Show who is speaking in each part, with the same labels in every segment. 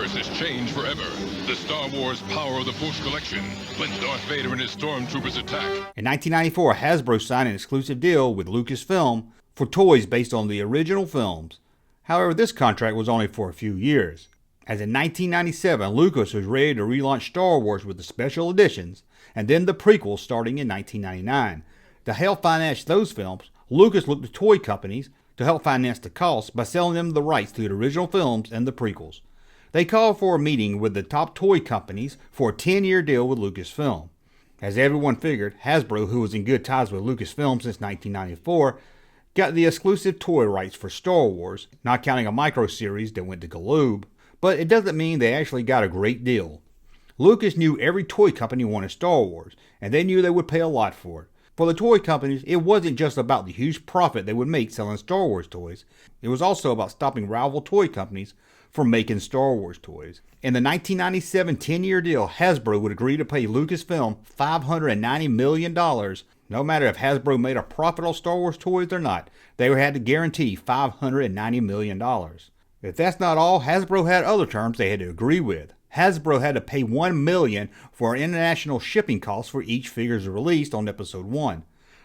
Speaker 1: universe has changed forever. The Star Wars Power of the Force collection. When Darth Vader and his stormtroopers attack.
Speaker 2: In 1994, Hasbro signed an exclusive deal with Lucasfilm for toys based on the original films. However, this contract was only for a few years. As in 1997, Lucas was ready to relaunch Star Wars with the special editions, and then the prequels starting in 1999. To help finance those films, Lucas looked to toy companies to help finance the costs by selling them the rights to the original films and the prequels. They called for a meeting with the top toy companies for a 10-year deal with Lucasfilm. As everyone figured, Hasbro, who was in good ties with Lucasfilm since 1994, got the exclusive toy rights for Star Wars, not counting a micro series that went to Galoob, but it doesn't mean they actually got a great deal. Lucas knew every toy company wanted Star Wars, and they knew they would pay a lot for it. For the toy companies, it wasn't just about the huge profit they would make selling Star Wars toys. It was also about stopping rival toy companies from making Star Wars toys. In the 1997 10-year deal, Hasbro would agree to pay Lucasfilm $590 million. No matter if Hasbro made a profit on Star Wars toys or not, they had to guarantee $590 million. If that's not all, Hasbro had other terms they had to agree with. Hasbro had to pay $1 million for international shipping costs for each figures released on Episode 1.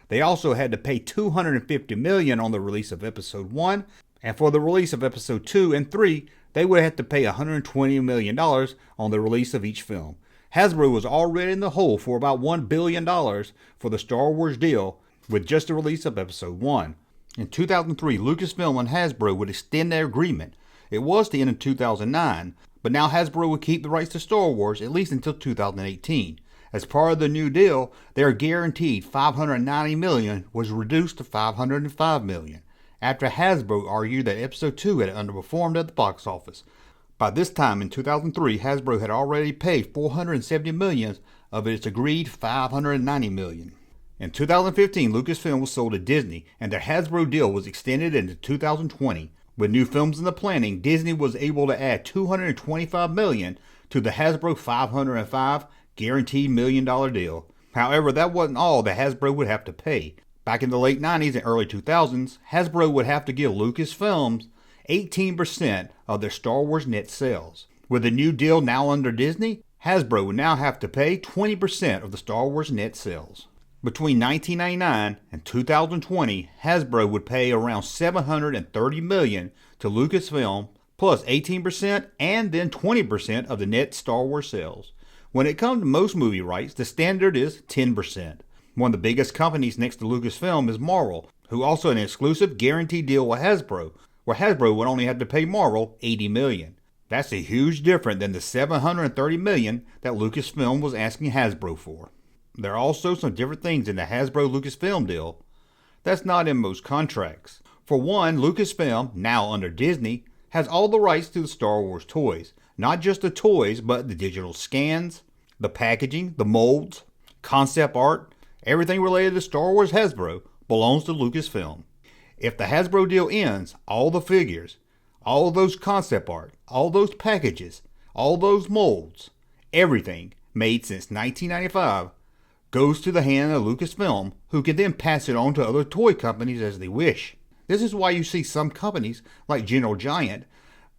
Speaker 2: They also had to pay $250 million on the release of Episode 1, and for the release of Episode 2 and 3, they would have to pay $120 million on the release of each film. Hasbro was already in the hole for about $1 billion for the Star Wars deal with just the release of Episode 1. In 2003, Lucasfilm and Hasbro would extend their agreement. It was to end in 2009, but now Hasbro would keep the rights to Star Wars at least until 2018. As part of the new deal, their guaranteed $590 million was reduced to $505 million, after Hasbro argued that Episode 2 had underperformed at the box office. By this time in 2003, Hasbro had already paid $470 million of its agreed $590 million. In 2015, Lucasfilm was sold to Disney, and their Hasbro deal was extended into 2020. With new films in the planning, Disney was able to add $225 million to the Hasbro $505 guaranteed $1 million deal. However, that wasn't all that Hasbro would have to pay. Back in the late 90s and early 2000s, Hasbro would have to give Lucasfilm 18% of their Star Wars net sales. With the new deal now under Disney, Hasbro would now have to pay 20% of the Star Wars net sales. Between 1999 and 2020, Hasbro would pay around $730 million to Lucasfilm, plus 18% and then 20% of the net Star Wars sales. When it comes to most movie rights, the standard is 10%. One of the biggest companies next to Lucasfilm is Marvel, who also had an exclusive guaranteed deal with Hasbro, where Hasbro would only have to pay Marvel $80 million. That's a huge difference than the $730 million that Lucasfilm was asking Hasbro for. There are also some different things in the Hasbro-Lucasfilm deal that's not in most contracts. For one, Lucasfilm, now under Disney, has all the rights to the Star Wars toys. Not just the toys, but the digital scans, the packaging, the molds, concept art, everything related to Star Wars Hasbro belongs to Lucasfilm. If the Hasbro deal ends, all the figures, all those concept art, all those packages, all those molds, everything made since 1995 goes to the hand of Lucasfilm, who can then pass it on to other toy companies as they wish. This is why you see some companies, like General Giant,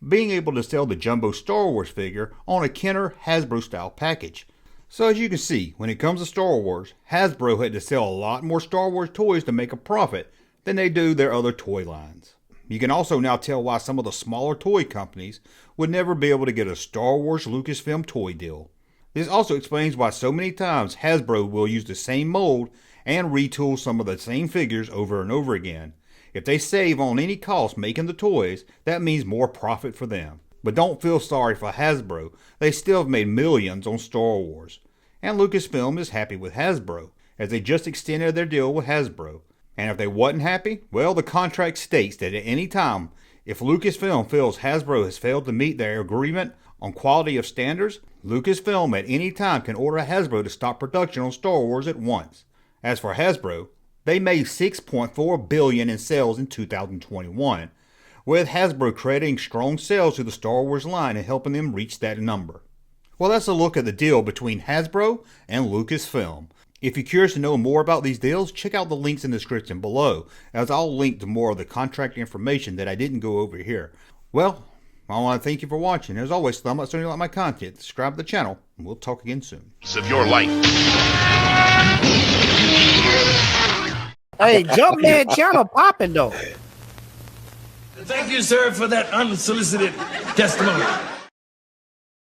Speaker 2: being able to sell the jumbo Star Wars figure on a Kenner Hasbro-style package. So as you can see, when it comes to Star Wars, Hasbro had to sell a lot more Star Wars toys to make a profit than they do their other toy lines. You can also now tell why some of the smaller toy companies would never be able to get a Star Wars Lucasfilm toy deal. This also explains why so many times Hasbro will use the same mold and retool some of the same figures over and over again. If they save on any cost making the toys, that means more profit for them. But don't feel sorry for Hasbro, they still have made millions on Star Wars. And Lucasfilm is happy with Hasbro, as they just extended their deal with Hasbro. And if they wasn't happy, well, the contract states that at any time, if Lucasfilm feels Hasbro has failed to meet their agreement on quality of standards, Lucasfilm at any time can order Hasbro to stop production on Star Wars at once. As for Hasbro, they made $6.4 billion in sales in 2021, with Hasbro crediting strong sales to the Star Wars line and helping them reach that number. Well, that's a look at the deal between Hasbro and Lucasfilm. If you're curious to know more about these deals, check out the links in the description below, as I'll link to more of the contract information that I didn't go over here. Well, I want to thank you for watching. As always, thumb up so you like my content, subscribe to the channel, and we'll talk again soon.
Speaker 1: Of your life.
Speaker 3: Hey, Junkman channel popping though.
Speaker 4: Thank you, sir, for that unsolicited testimony.